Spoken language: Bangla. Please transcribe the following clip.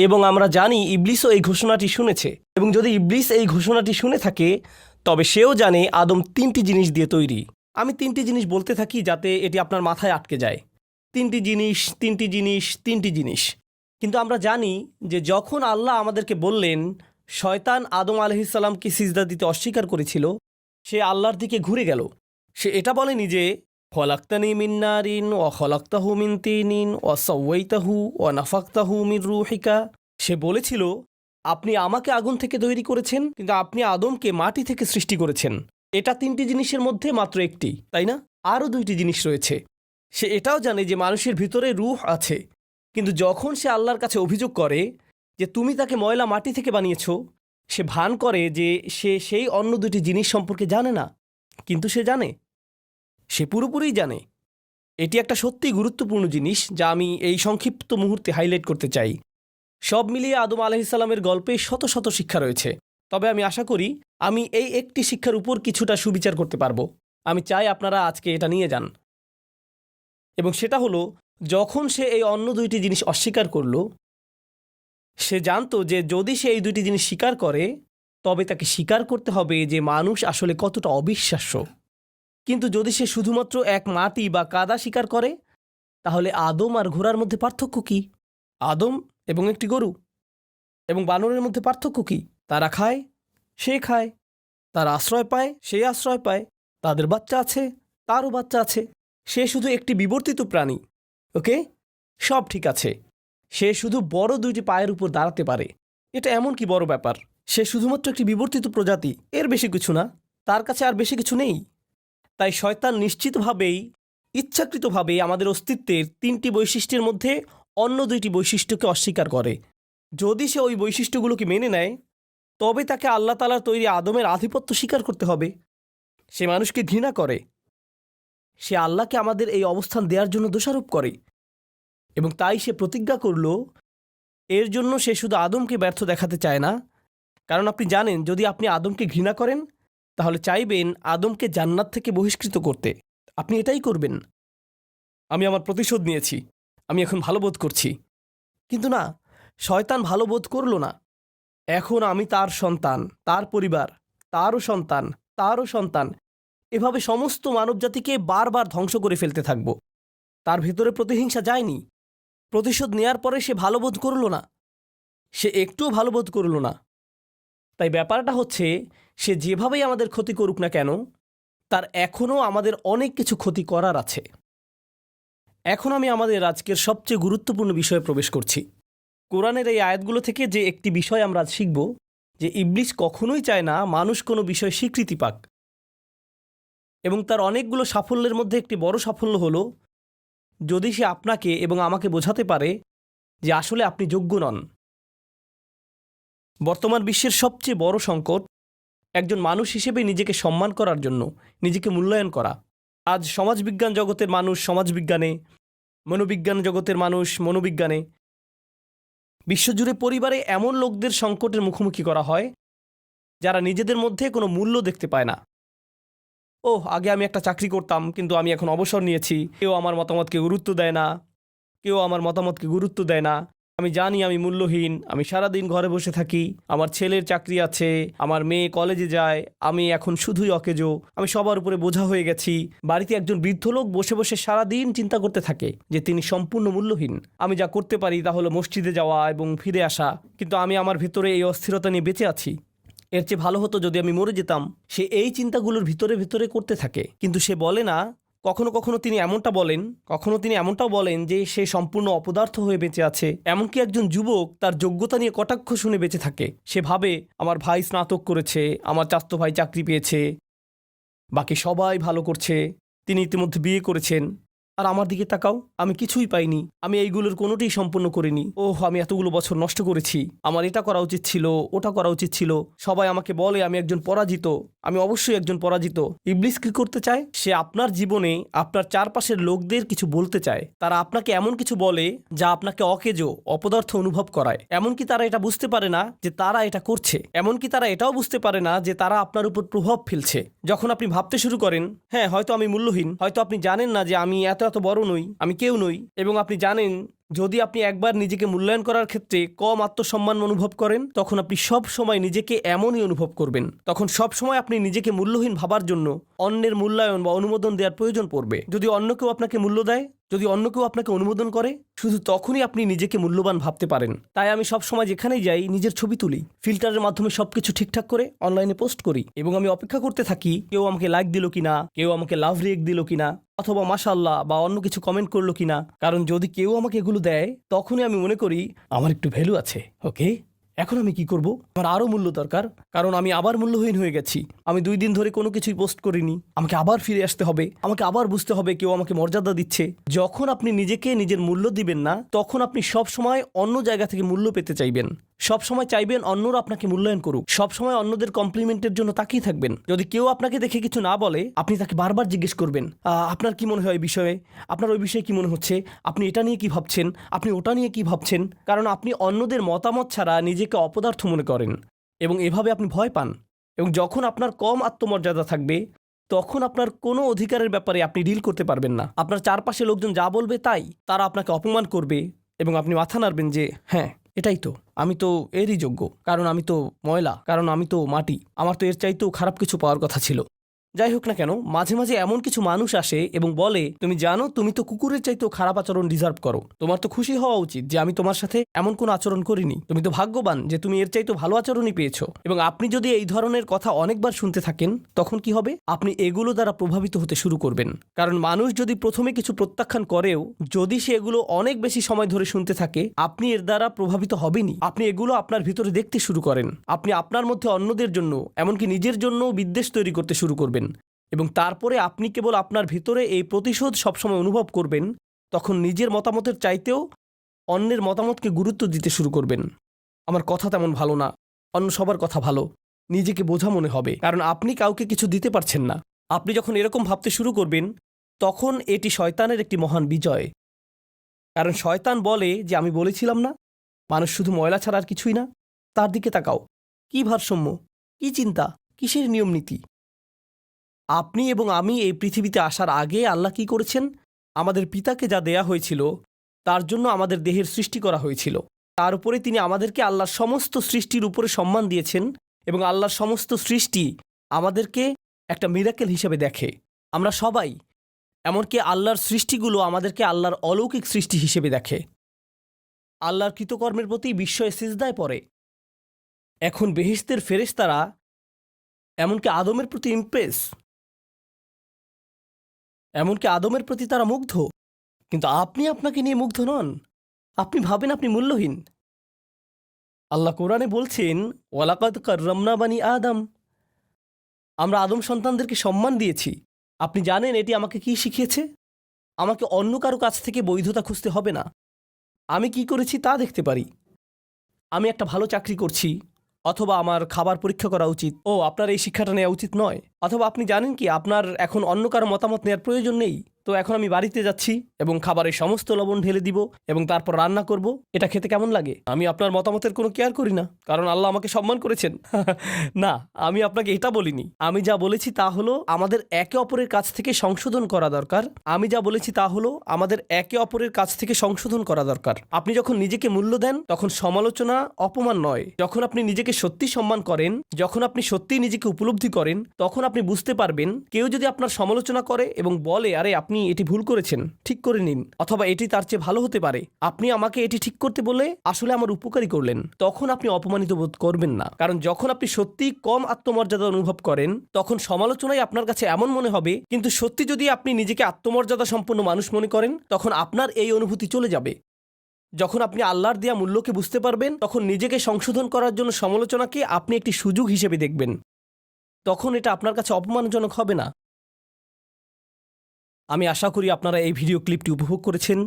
এবং আমরা জানি ইবলিসও এই ঘোষণাটি শুনেছে। এবং যদি ইবলিস এই ঘোষণাটি শুনে থাকে তবে সেও জানে আদম 3টি জিনিস দিয়ে তৈরি। আমি 3টি জিনিস বলতে থাকি যাতে এটি আপনার মাথায় আটকে যায়। 3টি জিনিস, 3টি জিনিস, 3টি জিনিস। কিন্তু আমরা জানি যে যখন আল্লাহ আমাদেরকে বললেন শয়তান আদম আলাইহিসসালামকে সিজদা দিতে অস্বীকার করেছিল, সে আল্লাহর দিকে ঘুরে গেল। সে এটা বলেনি যে খলাক্তানি মিন নারিন ওয়া খলাক্তাহু মিন তিনিন ওয়া সাওয়াইতাহু ওয়া নাফাখতাহু মির রূহিকা। সে বলেছিল আপনি আমাকে আগুন থেকে তৈরি করেছেন, কিন্তু আপনি আদমকে মাটি থেকে সৃষ্টি করেছেন। এটা 3টি জিনিসের মধ্যে মাত্র একটি, তাই না? আরও 2টি জিনিস রয়েছে। সে এটাও জানে যে মানুষের ভিতরে রূহ আছে, কিন্তু যখন সে আল্লাহর কাছে অভিযোগ করে যে তুমি তাকে ময়লা মাটি থেকে বানিয়েছ, সে ভান করে যে সে সেই অন্য 2টি জিনিস সম্পর্কে জানে না, কিন্তু সে জানে, সে পুরোপুরিই জানে। এটি একটা সত্যিই গুরুত্বপূর্ণ জিনিস যা আমি এই সংক্ষিপ্ত মুহূর্তে হাইলাইট করতে চাই। সব মিলিয়ে আদম আলাইহিসসালামের গল্পে শত শত শিক্ষা রয়েছে, তবে আমি আশা করি আমি এই একটি শিক্ষার উপর কিছুটা সুবিচার করতে পারবো। আমি চাই আপনারা আজকে এটা নিয়ে যান। এবং সেটা হলো, যখন সে এই অন্য 2টি জিনিস অস্বীকার করল, সে জানতো যে যদি সে এই 2টি জিনিস স্বীকার করে তবে তাকে স্বীকার করতে হবে যে মানুষ আসলে কতটা অবিশ্বাস্য। কিন্তু যদি সে শুধুমাত্র এক মাটি বা কাদা স্বীকার করে, তাহলে আদম আর ঘোড়ার মধ্যে পার্থক্য কি? আদম এবং একটি গরু এবং বানরের মধ্যে পার্থক্য কি? তারা খায়, সে খায়। তারা আশ্রয় পায়, সে আশ্রয় পায়। তাদের বাচ্চা আছে, তারও বাচ্চা আছে। সে শুধু একটি বিবর্তিত প্রাণী। ওকে, সব ঠিক আছে। সে শুধু বড় 2টি পায়ের উপর দাঁড়াতে পারে। এটা এমন কি বড় ব্যাপার? সে শুধুমাত্র একটি বিবর্তিত প্রজাতি, এর বেশি কিছু না। তার কাছে আর বেশি কিছু নেই। তাই শয়তান নিশ্চিতভাবেই, ইচ্ছাকৃতভাবেই আমাদের অস্তিত্বের 3টি বৈশিষ্ট্যের মধ্যে অন্য 2টি বৈশিষ্ট্যকে অস্বীকার করে। যদি সে ওই বৈশিষ্ট্যগুলোকে মেনে নেয় তবে তাকে আল্লাহ তাআলার তৈরি আদমের আধিপত্য স্বীকার করতে হবে। সে মানুষকে ঘৃণা করে। সে আল্লাহকে আমাদের এই অবস্থান দেওয়ার জন্য দোষারোপ করে, এবং তাই সে প্রতিজ্ঞা করল এর জন্য সে শুধু আদমকে ব্যর্থ দেখাতে চায় না। কারণ আপনি জানেন, যদি আপনি আদমকে ঘৃণা করেন তাহলে চাইবেন আদমকে জান্নাত থেকে বহিষ্কৃত করতে। আপনি এটাই করবেন। আমি আমার প্রতিশোধ নিয়েছি, আমি এখন ভালো বোধ করছি। কিন্তু না, শয়তান ভালো বোধ করল না। এখন আমি তার সন্তান, তার পরিবার, তারও সন্তান, তারও সন্তান, এভাবে সমস্ত মানবজাতিকে বারবার ধ্বংস করে ফেলতে থাকব। তার ভেতরে প্রতিহিংসা যায়নি। প্রতিশোধ নেয়ার পরে সে ভালো বোধ করল না। সে একটুও ভালো বোধ করল না। তাই ব্যাপারটা হচ্ছে, সে যেভাবেই আমাদের ক্ষতি করুক না কেন, তার এখনও আমাদের অনেক কিছু ক্ষতি করার আছে। এখন আমি আমাদের আজকের সবচেয়ে গুরুত্বপূর্ণ বিষয়ে প্রবেশ করছি। কোরআনের এই আয়াতগুলো থেকে যে একটি বিষয় আমরা আজ শিখব, যে ইবলিস কখনোই চায় না মানুষ কোনো বিষয়ে স্বীকৃতি পাক। এবং তার অনেকগুলো সাফল্যের মধ্যে একটি বড় সাফল্য হলো যদি সে আপনাকে এবং আমাকে বোঝাতে পারে যে আসলে আপনি যোগ্য নন। বর্তমান বিশ্বের সবচেয়ে বড় সংকট একজন মানুষ হিসেবে নিজেকে সম্মান করার জন্য নিজেকে মূল্যায়ন করা। আজ সমাজবিজ্ঞান জগতের মানুষ সমাজবিজ্ঞানে, মনোবিজ্ঞান জগতের মানুষ মনোবিজ্ঞানে, বিশ্বজুড়ে পরিবারে এমন লোকদের সংকটের মুখোমুখি করা হয় যারা নিজেদের মধ্যে কোনো মূল্য দেখতে পায় না। আগে আমি একটা চাকরি করতাম, কিন্তু আমি এখন অবসর নিয়েছি। কেউ আমার মতামতকে গুরুত্ব দেয় না, কেউ আমার মতামতকে গুরুত্ব দেয় না। আমি জানি আমি মূল্যহীন। আমি সারাদিন ঘরে বসে থাকি। আমার ছেলের চাকরি আছে, আমার মেয়ে কলেজে যায়, আমি এখন শুধুই অকেজো। আমি সবার উপরে বোঝা হয়ে গেছি। বাড়িতে একজন বৃদ্ধ লোক বসে বসে সারাদিন চিন্তা করতে থাকে যে তিনি সম্পূর্ণ মূল্যহীন। আমি যা করতে পারি তা হলো মসজিদে যাওয়া এবং ফিরে আসা, কিন্তু আমি আমার ভিতরে এই অস্থিরতা নিয়ে বেঁচে আছি। এর চেয়ে ভালো হতো যদি আমি মরে যেতাম। সে এই চিন্তাগুলোর ভিতরে ভিতরে করতে থাকে, কিন্তু সে বলে না। কখনো কখনো তিনি এমনটাও বলেন যে সে সম্পূর্ণ অপদার্থ হয়ে বেঁচে আছে। এমনকি একজন যুবক তার যোগ্যতা নিয়ে কটাক্ষ শুনে বেঁচে থাকে। সে ভাবে আমার ভাই স্নাতক করেছে, আমার চাচাতো ভাই চাকরি পেয়েছে, বাকি সবাই ভালো করছে, তিনি ইতিমধ্যে বিয়ে করেছেন, আর আমার দিকে তাকাও, আমি কিছুই পাইনি। আমি এইগুলোর কোনোটিই সম্পূর্ণ করিনি। আমি এতগুলো বছর নষ্ট করেছি। আমার এটা করা উচিত ছিল, ওটা করা উচিত ছিল। সবাই আমাকে বলে আমি একজন পরাজিত। আমি অবশ্যই একজন পরাজিত। ইবলিস কি করতে চায়? সে আপনার জীবনে আপনার চারপাশের লোকদের কিছু বলতে চায়। তারা আপনাকে এমন কিছু বলে যা আপনাকে অকেজো, অপদার্থ অনুভব করায়। এমনকি তারা এটা বুঝতে পারে না যে তারা এটা করছে। এমনকি তারা এটাও বুঝতে পারে না যে তারা আপনার উপর প্রভাব ফেলছে। যখন আপনি ভাবতে শুরু করেন, হয়তো আমি মূল্যহীন, হয়তো আপনি জানেন না যে আমি এত বড় নই, আমি কেউ নই, এবং আপনি জানেন যদি আপনি একবার নিজেকে মূল্যায়ন করার ক্ষেত্রে কম আত্মসম্মান অনুভব করেন, তখন আপনি সব সময় নিজেকে এমনই অনুভব করবেন। তখন সব সময় আপনি নিজেকে মূল্যহীন ভাবার জন্য অন্যের মূল্যায়ন বা অনুমোদন দেওয়ার প্রয়োজন পড়বে। যদি অন্য কেউ আপনাকে মূল্য দেয়, যদি অন্য কেউ আপনাকে অনুমোদন করে, শুধু তখনই আপনি নিজেকে মূল্যবান ভাবতে পারেন। তাই আমি সব সময় যেখানেই যাই নিজের ছবি তুলি, ফিল্টারের মাধ্যমে সবকিছু ঠিকঠাক করে অনলাইনে পোস্ট করি, এবং আমি অপেক্ষা করতে থাকি কেউ আমাকে লাইক দিল কিনা, কেউ আমাকে লাভ রিয়েক্ট দিল কিনা, অথবা মাশাআল্লাহ বা অন্য কিছু কমেন্ট করলো কিনা। কারণ যদি কেউ আমাকে এগুলো দেয়, তখনই আমি মনে করি আমার একটু ভ্যালু আছে। ওকে, এখন আমি কি করব? আমার আরো মূল্য দরকার, কারণ আমি আবার মূল্যহীন হয়ে গেছি। আমি 2 দিন ধরে কোনো কিছুই পোস্ট করিনি, আমাকে আবার ফিরে আসতে হবে, আমাকে আবার বুঝতে হবে কেউ আমাকে মর্যাদা দিচ্ছে। যখন আপনি নিজেকে নিজের মূল্য দিবেন না, তখন আপনি সব সময় অন্য জায়গা থেকে মূল্য পেতে চাইবেন। সব সময় চাইবেন অন্যরা আপনাকে মূল্যায়ন করুক, সব সময় অন্যদের কমপ্লিমেন্টের জন্য তাকিয়ে থাকবেন। যদি কেউ আপনাকে দেখে কিছু না বলে, আপনি তাকে বারবার জিজ্ঞেস করবেন, আপনার কি মনে হয় এই বিষয়ে, আপনার ওই বিষয়ে কি মনে হচ্ছে, আপনি এটা নিয়ে কি ভাবছেন, আপনি ওটা নিয়ে কি ভাবছেন। কারণ আপনি অন্যদের মতামত ছাড়া নিজেকে অপদার্থ মনে করেন, এবং এভাবে আপনি ভয় পান। এবং যখন আপনার কম আত্মমর্যাদা থাকবে, তখন আপনার কোনো অধিকারের ব্যাপারে আপনি ডিল করতে পারবেন না। আপনার চারপাশে লোকজন যা বলবে তাই, তারা আপনাকে অপমান করবে, এবং আপনি মাথা নাড়বেন যে হ্যাঁ এটাই তো, আমি তো এরই যোগ্য, কারণ আমি তো ময়লা, কারণ আমি তো মাটি, আমার তো এর চাইতেও খারাপ কিছু পাওয়ার কথা ছিল। যাই হোক না কেন, মাঝে মাঝে এমন কিছু মানুষ আসে এবং বলে, তুমি জানো তুমি তো কুকুরের চাইতেও খারাপ আচরণ ডিজার্ভ করো, তোমার তো খুশি হওয়া উচিত যে আমি তোমার সাথে এমন কোনো আচরণ করিনি, তুমি তো ভাগ্যবান যে তুমি এর চাইতেও ভালো আচরণই পেয়েছো। এবং আপনি যদি এই ধরনের কথা অনেকবার শুনতে থাকেন, তখন কি হবে? আপনি এগুলো দ্বারা প্রভাবিত হতে শুরু করবেন। কারণ মানুষ যদি প্রথমে কিছু প্রত্যাখ্যান করেও, যদি সে এগুলো অনেক বেশি সময় ধরে শুনতে থাকে, আপনি এর দ্বারা প্রভাবিত হবেনই। আপনি এগুলো আপনার ভিতরে দেখতে শুরু করেন, আপনি আপনার মধ্যে অন্যদের জন্য, এমনকি নিজের জন্য বিদ্বেষ তৈরি করতে শুরু করবেন। এবং তারপরে আপনি কেবল আপনার ভিতরে এই প্রতিশোধ সবসময় অনুভব করবেন। তখন নিজের মতামতের চাইতেও অন্যের মতামতকে গুরুত্ব দিতে শুরু করবেন। আমার কথা তেমন ভালো না, অন্য সবার কথা ভালো, নিজেকে বোঝা মনে হবে, কারণ আপনি কাউকে কিছু দিতে পারছেন না। আপনি যখন এরকম ভাবতে শুরু করবেন, তখন এটি শয়তানের একটি মহান বিজয়। কারণ শয়তান বলে যে আমি বলেছিলাম না, মানুষ শুধু ময়লা ছাড়া আর কিছুই না। তার দিকে তাকাও, কি ভারসাম্য, কি চিন্তা, কিসের নিয়ম নীতি। আপনি এবং আমি এই পৃথিবীতে আসার আগে আল্লাহ কি করেছেন? আমাদের পিতাকে যা দেয়া হয়েছিল, তার জন্য আমাদের দেহের সৃষ্টি করা হয়েছিল। তার উপরে তিনি আমাদেরকে আল্লাহর সমস্ত সৃষ্টির উপরে সম্মান দিয়েছেন, এবং আল্লাহর সমস্ত সৃষ্টি আমাদেরকে একটা মিরাকেল হিসেবে দেখে। আমরা সবাই, এমনকি আল্লাহর সৃষ্টিগুলো আমাদেরকে আল্লাহর অলৌকিক সৃষ্টি হিসেবে দেখে। আল্লাহর কৃতকর্মের প্রতি বিস্ময়ে সিজদায় পড়ে। এখন বেহেশতের ফেরেশতারা এমনকি আদমের প্রতি ইমপ্রেস, এমনকি আদমের প্রতি তারা মুগ্ধ। কিন্তু আপনি আপনাকে নিয়ে মুগ্ধ নন, আপনি ভাবেন আপনি মূল্যহীন। আল্লাহ কোরআনে বলছেন, ওয়ালাকাদ কাররামনা বানি আদম, আমরা আদম সন্তানদেরকে সম্মান দিয়েছি। আপনি জানেন এটি আমাকে কি শিখিয়েছে? আমাকে অন্য কারো কাছ থেকে বৈধতা খুঁজতে হবে না। আমি কি করেছি তা দেখতে পারি। আমি একটা ভালো চাকরি করছি, অথবা আমার খাবার পরীক্ষা করা উচিত, ও আপনার এই শিক্ষাটা নেওয়া উচিত নয়। অথবা আপনি জানেন কি আপনার এখন অন্য কারো মতামত নেওয়ার প্রয়োজন নেই, তো এখন আমি বাড়িতে যাচ্ছি এবং খাবারের সমস্ত লবণ ঢেলে দিব এবং তারপর রান্না করব। এটা খেতে কেমন লাগে? আমি আপনার মতামতের কোনো কেয়ার করি না, কারণ আল্লাহ আমাকে সম্মান করেছেন। না, আমি আপনাকে এটা বলিনি। আমি যা বলেছি তা হলো আমাদের একে অপরের কাছ থেকে সংশোধন করা দরকার। আমি যা বলেছি তা হলো আমাদের একে অপরের কাছ থেকে সংশোধন করা দরকার। আপনি যখন নিজেকে মূল্য দেন, তখন সমালোচনা অপমান নয়। যখন আপনি নিজেকে সত্যি সম্মান করেন, যখন আপনি সত্যিই নিজেকে উপলব্ধি করেন, তখন আপনি বুঝতে পারবেন কেউ যদি আপনার সমালোচনা করে এবং বলে, আরে আপনি এটি ভুল করেছেন, ঠিক করে নিন, অথবা এটি তার চেয়ে ভালো হতে পারে, আপনি আমাকে এটি ঠিক করতে বলে আসলে আমার উপকারই করলেন, তখন আপনি অপমানিত বোধ করবেন না। কারণ যখন আপনি সত্যিই কম আত্মমর্যাদা অনুভব করেন, তখন সমালোচনাই আপনার কাছে এমন মনে হবে। কিন্তু সত্যি যদি আপনি নিজেকে আত্মমর্যাদা সম্পন্ন মানুষ মনে করেন, তখন আপনার এই অনুভূতি চলে যাবে। যখন আপনি আল্লাহর দেয়া মূল্যকে বুঝতে পারবেন, তখন নিজেকে সংশোধন করার জন্য সমালোচনাকে আপনি একটি সুযোগ হিসেবে দেখবেন। তখন এটা আপনার কাছে অপমানজনক হবে না। আমি আশা করি আপনারা এই ভিডিও ক্লিপটি উপভোগ করেছেন।